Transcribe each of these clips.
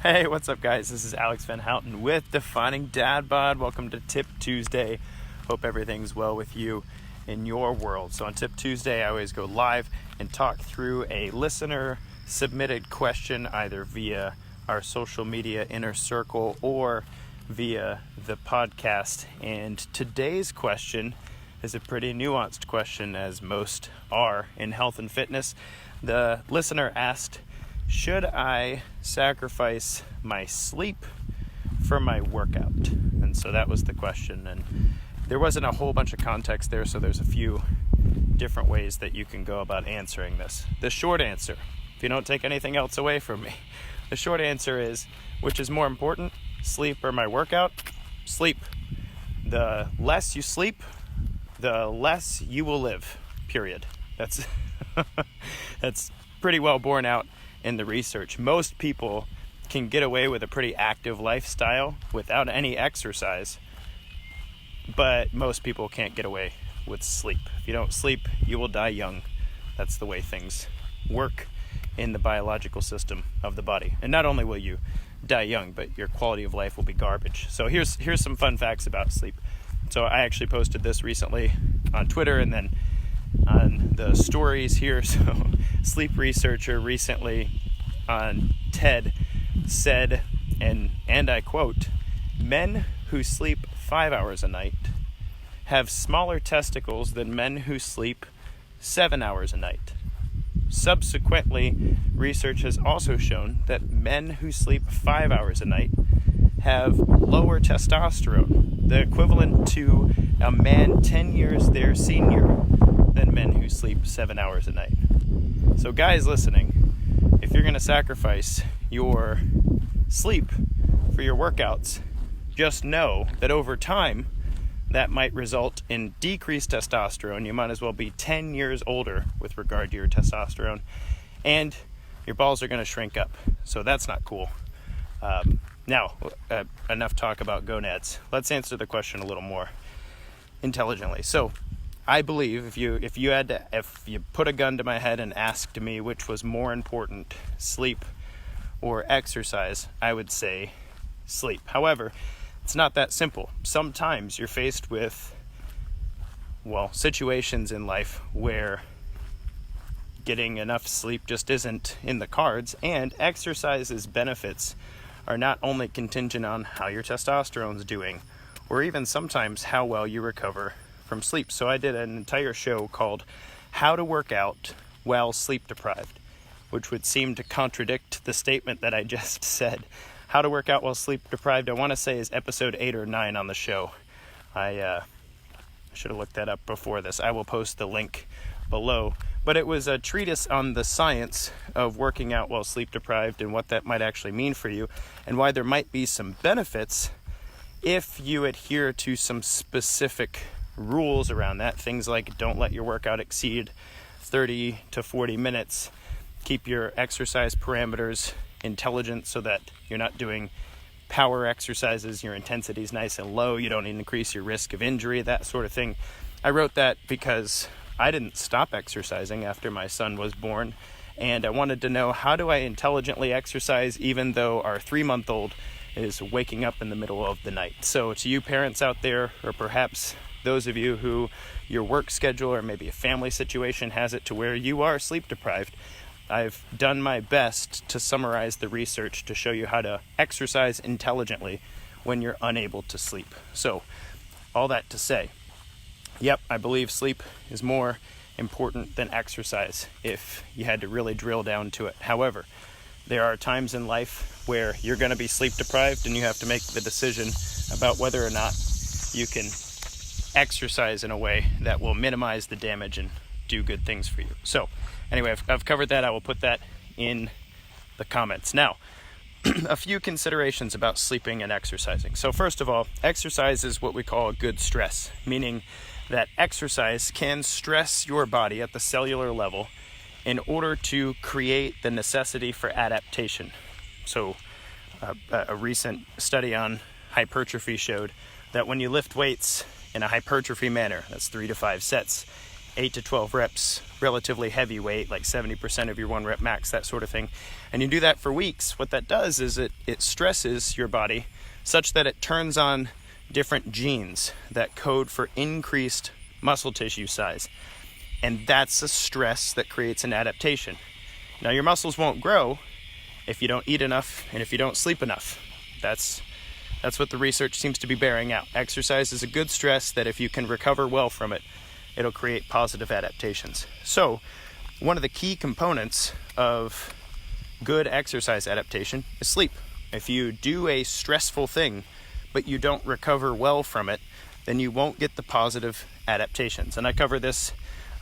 Hey, what's up, guys? This is Alex Van Houten with Defining Dad Bod. Welcome to Tip Tuesday. Hope everything's well with you in your world. So on Tip Tuesday, I always go live and talk through a listener submitted question either via our social media inner circle or via the podcast. And today's question is a pretty nuanced question, as most are in health and fitness. The listener asked, should I sacrifice my sleep for my workout? And so that was the question. And there wasn't a whole bunch of context there, so there's a few different ways that you can go about answering this. The short answer, if you don't take anything else away from me, the short answer is, which is more important, sleep or my workout? Sleep. The less you sleep, the less you will live, period. That's pretty well borne out in the research. Most people can get away with a pretty active lifestyle without any exercise, but most people can't get away with sleep. If you don't sleep, you will die young. That's the way things work in the biological system of the body. And not only will you die young, but your quality of life will be garbage. So here's some fun facts about sleep. So I actually posted this recently on Twitter and then on the stories here. So sleep researcher recently on TED said, and I quote, "Men who sleep 5 hours a night have smaller testicles than men who sleep 7 hours a night." Subsequently, research has also shown that men who sleep 5 hours a night have lower testosterone, the equivalent to a man 10 years their senior, than men who sleep 7 hours a night. So guys listening, if you're going to sacrifice your sleep for your workouts, just know that over time that might result in decreased testosterone. You might as well be 10 years older with regard to your testosterone, and your balls are going to shrink up. So that's not cool. Now, enough talk about gonads. Let's answer the question a little more intelligently. So I believe if you put a gun to my head and asked me which was more important, sleep or exercise, I would say sleep. However, it's not that simple. Sometimes you're faced with, situations in life where getting enough sleep just isn't in the cards, and exercise's benefits are not only contingent on how your testosterone's doing, or even sometimes how well you recover from sleep. So I did an entire show called How to Work Out While Sleep Deprived, which would seem to contradict the statement that I just said. How to Work Out While Sleep Deprived, I want to say, is episode 8 or 9 on the show. I should have looked that up before this. I will post the link below. But it was a treatise on the science of working out while sleep deprived and what that might actually mean for you, and why there might be some benefits if you adhere to some specific rules around that. Things like don't let your workout exceed 30 to 40 minutes. Keep your exercise parameters intelligent so that you're not doing power exercises, your intensity is nice and low, you don't increase your risk of injury, that sort of thing. I wrote that because I didn't stop exercising after my son was born, and I wanted to know, how do I intelligently exercise even though our 3-month-old is waking up in the middle of the night? So to you parents out there, or perhaps those of you who your work schedule or maybe a family situation has it to where you are sleep deprived, I've done my best to summarize the research to show you how to exercise intelligently when you're unable to sleep. So, all that to say, yep, I believe sleep is more important than exercise if you had to really drill down to it. However, there are times in life where you're going to be sleep deprived and you have to make the decision about whether or not you can exercise in a way that will minimize the damage and do good things for you. So anyway, I've covered that. I will put that in the comments. Now, a few considerations about sleeping and exercising. So first of all, exercise is what we call a good stress, meaning that exercise can stress your body at the cellular level in order to create the necessity for adaptation. So a recent study on hypertrophy showed that when you lift weights in a hypertrophy manner, that's 3 to 5 sets, 8 to 12 reps, relatively heavy weight, like 70% of your 1 rep max, that sort of thing, and you do that for weeks, what that does is it stresses your body such that it turns on different genes that code for increased muscle tissue size. And that's a stress that creates an adaptation. Now, your muscles won't grow if you don't eat enough and if you don't sleep enough. That's what the research seems to be bearing out. Exercise is a good stress that if you can recover well from it, it'll create positive adaptations. So, one of the key components of good exercise adaptation is sleep. If you do a stressful thing, but you don't recover well from it, then you won't get the positive adaptations. And I cover this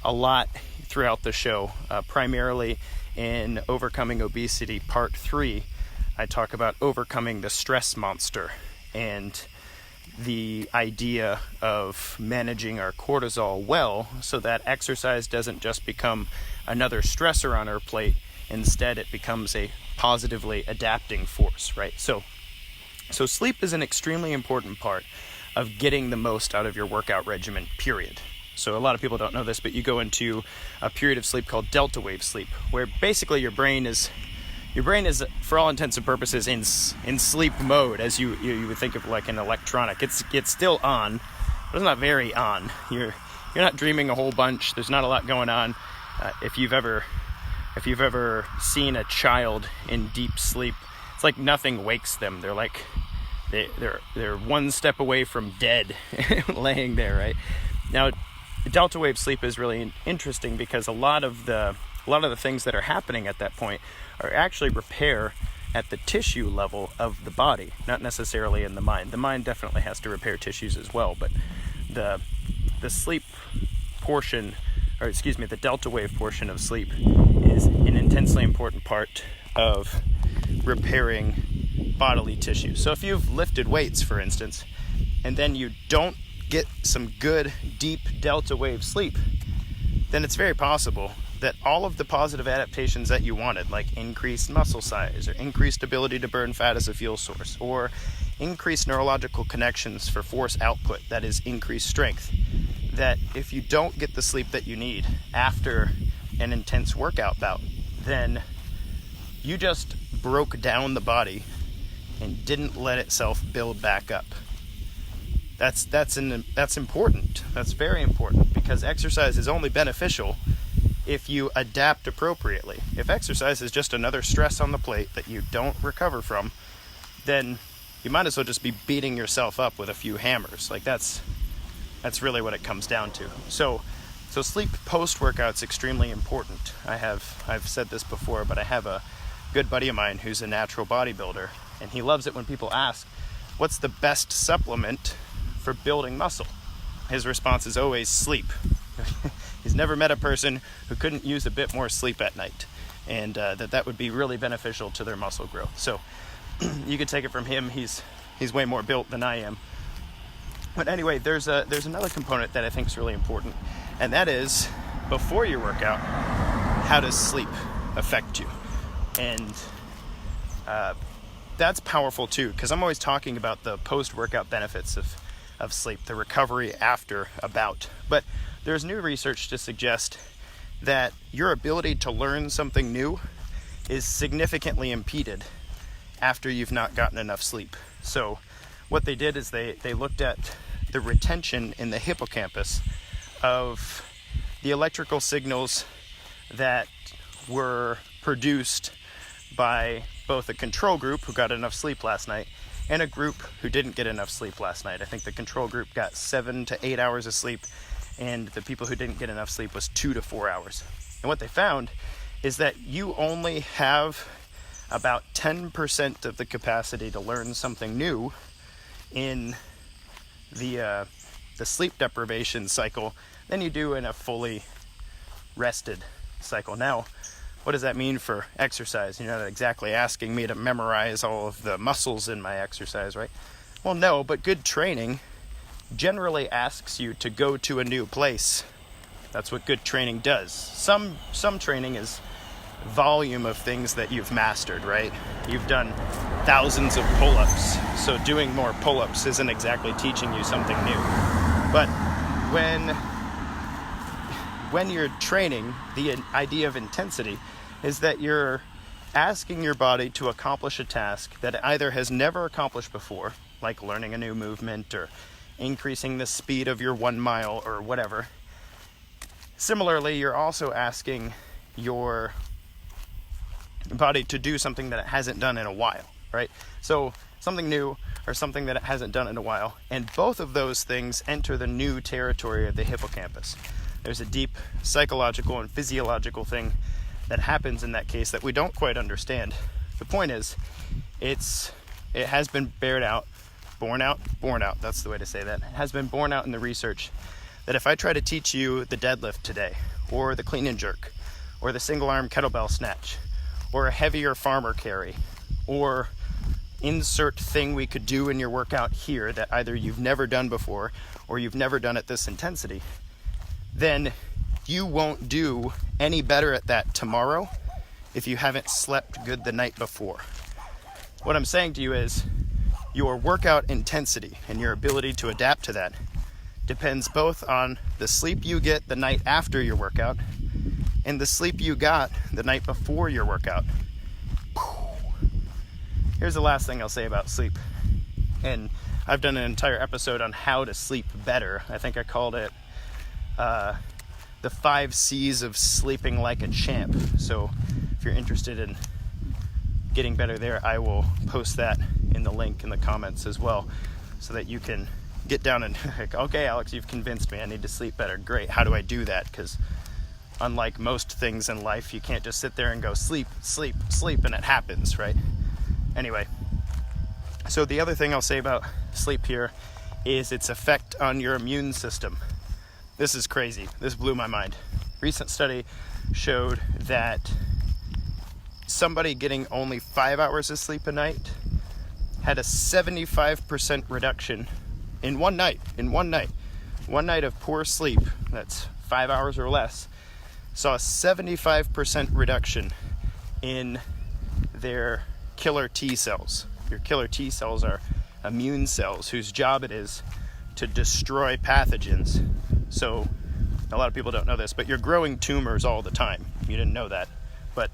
a lot throughout the show, primarily in Overcoming Obesity Part 3. I talk about overcoming the stress monster and the idea of managing our cortisol well so that exercise doesn't just become another stressor on our plate. Instead, it becomes a positively adapting force, right? So sleep is an extremely important part of getting the most out of your workout regimen, period. So a lot of people don't know this, but you go into a period of sleep called delta wave sleep, where basically your brain is, for all intents and purposes, in sleep mode, as you would think of like an electronic. It's still on, but it's not very on. You're not dreaming a whole bunch. There's not a lot going on. If you've ever seen a child in deep sleep, it's like nothing wakes them. They're like they're one step away from dead, laying there, right? Now, delta wave sleep is really interesting because a lot of the things that are happening at that point are actually repair at the tissue level of the body, not necessarily in the mind. The mind definitely has to repair tissues as well, but the sleep portion, the delta wave portion of sleep is an intensely important part of repairing bodily tissue. So if you've lifted weights, for instance, and then you don't get some good, deep delta wave sleep, then it's very possible that all of the positive adaptations that you wanted, like increased muscle size or increased ability to burn fat as a fuel source or increased neurological connections for force output, that is increased strength, that if you don't get the sleep that you need after an intense workout bout, then you just broke down the body and didn't let itself build back up. That's important. That's very important, because exercise is only beneficial if you adapt appropriately. If exercise is just another stress on the plate that you don't recover from, then you might as well just be beating yourself up with a few hammers. Like that's really what it comes down to. So sleep post-workout is extremely important. I've said this before, but I have a good buddy of mine who's a natural bodybuilder, and he loves it when people ask, what's the best supplement for building muscle? His response is always sleep. He's never met a person who couldn't use a bit more sleep at night, and that would be really beneficial to their muscle growth. So you could take it from him. He's way more built than I am. But anyway, there's another component that I think is really important, and that is, before your workout, how does sleep affect you? And that's powerful too, because I'm always talking about the post-workout benefits of sleep, the recovery after a bout. But there's new research to suggest that your ability to learn something new is significantly impeded after you've not gotten enough sleep. So what they did is they looked at the retention in the hippocampus of the electrical signals that were produced by both a control group who got enough sleep last night and a group who didn't get enough sleep last night. I think the control group got 7 to 8 hours of sleep, and the people who didn't get enough sleep was 2 to 4 hours. And what they found is that you only have about 10% of the capacity to learn something new in the sleep deprivation cycle than you do in a fully rested cycle. Now, what does that mean for exercise? You're not exactly asking me to memorize all of the muscles in my exercise, right? Well, no, but good training generally asks you to go to a new place. That's what good training does. Some training is volume of things that you've mastered, right? You've done thousands of pull-ups, so doing more pull-ups isn't exactly teaching you something new. But when when you're training, the idea of intensity is that you're asking your body to accomplish a task that it either has never accomplished before, like learning a new movement or increasing the speed of your 1 mile or whatever. Similarly, you're also asking your body to do something that it hasn't done in a while, right? So something new or something that it hasn't done in a while. And both of those things enter the new territory of the hippocampus. There's a deep psychological and physiological thing that happens in that case that we don't quite understand. The point is, it has been borne out, that's the way to say that. It has been borne out in the research that if I try to teach you the deadlift today, or the clean and jerk, or the single arm kettlebell snatch, or a heavier farmer carry, or insert thing we could do in your workout here that either you've never done before or you've never done at this intensity, then you won't do any better at that tomorrow if you haven't slept good the night before. What I'm saying to you is your workout intensity and your ability to adapt to that depends both on the sleep you get the night after your workout and the sleep you got the night before your workout. Here's the last thing I'll say about sleep. And I've done an entire episode on how to sleep better. I think I called it the 5 C's of sleeping like a champ. So if you're interested in getting better there, I will post that in the link in the comments as well, so that you can get down and like, okay, Alex, you've convinced me I need to sleep better. Great. How do I do that? Because unlike most things in life, you can't just sit there and go sleep, sleep, sleep, and it happens, right? Anyway, so the other thing I'll say about sleep here is its effect on your immune system. This is crazy. This blew my mind. Recent study showed that somebody getting only 5 hours of sleep a night had a 75% reduction in one night. One night of poor sleep, that's 5 hours or less, saw a 75% reduction in their killer T cells. Your killer T cells are immune cells whose job it is to destroy pathogens. So a lot of people don't know this, but you're growing tumors all the time. You didn't know that. But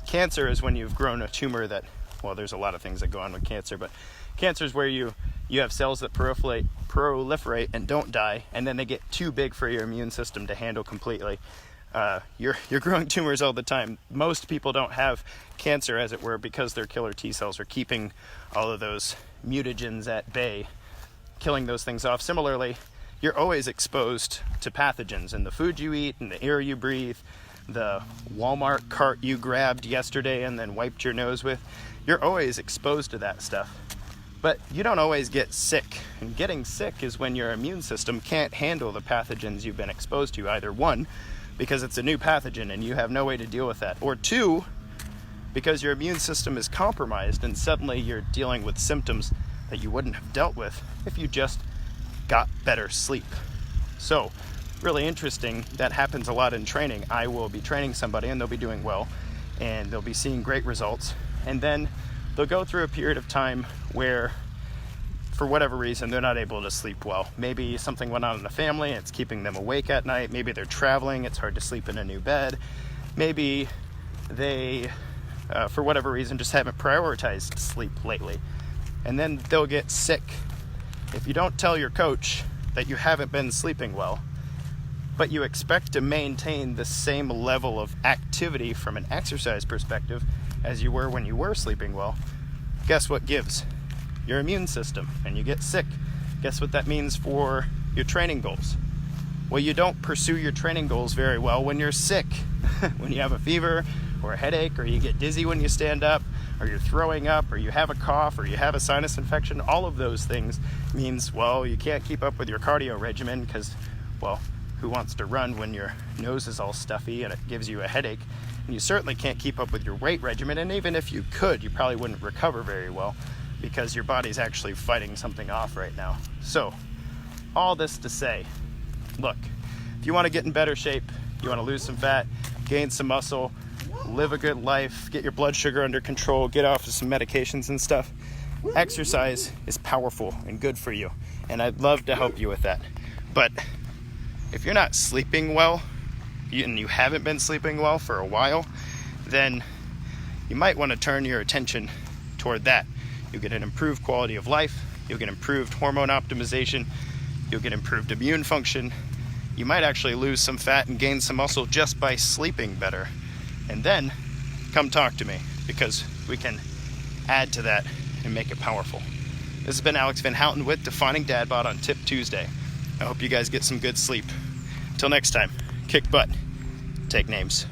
cancer is when you've grown a tumor that, well, there's a lot of things that go on with cancer, but cancer is where you have cells that proliferate and don't die, and then they get too big for your immune system to handle completely. You're growing tumors all the time. Most people don't have cancer, as it were, because their killer T cells are keeping all of those mutagens at bay, killing those things off. Similarly, you're always exposed to pathogens in the food you eat, in the air you breathe, the Walmart cart you grabbed yesterday and then wiped your nose with. You're always exposed to that stuff. But you don't always get sick. And getting sick is when your immune system can't handle the pathogens you've been exposed to. Either 1, because it's a new pathogen and you have no way to deal with that, or 2, because your immune system is compromised and suddenly you're dealing with symptoms that you wouldn't have dealt with if you just got better sleep. So, really interesting. That happens a lot in training. I will be training somebody and they'll be doing well and they'll be seeing great results, and then they'll go through a period of time where, for whatever reason, they're not able to sleep well. Maybe something went on in the family, it's keeping them awake at night. Maybe they're traveling, it's hard to sleep in a new bed. Maybe they, for whatever reason, just haven't prioritized sleep lately. And then they'll get sick. If you don't tell your coach that you haven't been sleeping well, but you expect to maintain the same level of activity from an exercise perspective as you were when you were sleeping well, guess what gives? Your immune system, and you get sick. Guess what that means for your training goals? Well, you don't pursue your training goals very well when you're sick. When you have a fever or a headache, or you get dizzy when you stand up, or you're throwing up, or you have a cough, or you have a sinus infection, all of those things means, well, you can't keep up with your cardio regimen because, well, who wants to run when your nose is all stuffy and it gives you a headache? And you certainly can't keep up with your weight regimen, and even if you could, you probably wouldn't recover very well because your body's actually fighting something off right now. So, all this to say, look, if you want to get in better shape, you want to lose some fat, gain some muscle, live a good life, get your blood sugar under control, get off of some medications and stuff, exercise is powerful and good for you, and I'd love to help you with that. But if you're not sleeping well, and you haven't been sleeping well for a while, then you might want to turn your attention toward that. You'll get an improved quality of life, you'll get improved hormone optimization, you'll get improved immune function. You might actually lose some fat and gain some muscle just by sleeping better. And then come talk to me, because we can add to that and make it powerful. This has been Alex Van Houten with Defining Dad Bod on Tip Tuesday. I hope you guys get some good sleep. Until next time, kick butt, take names.